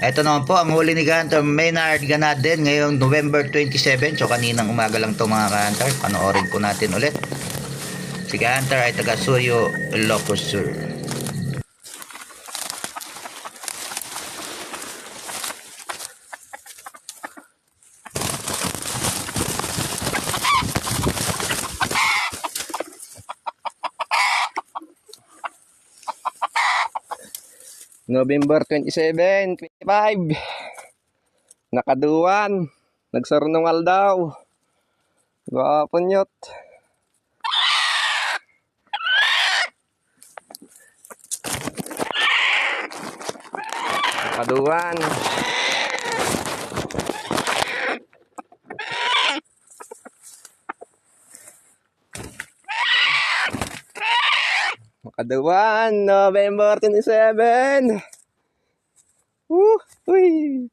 Ito naman po ang huli ni Hunter Maynard Ganadin ngayong November 27. So kaninang umaga lang to mga ka-hunter. Panoorin po natin ulit. Si Hunter ay taga Suyo, Ilocos Sur. November 27, 25. Nakaduwan. Nagsarunungal daw. Gwapon yot. Nakaduwan. Nakaduwan. November 27. Uy.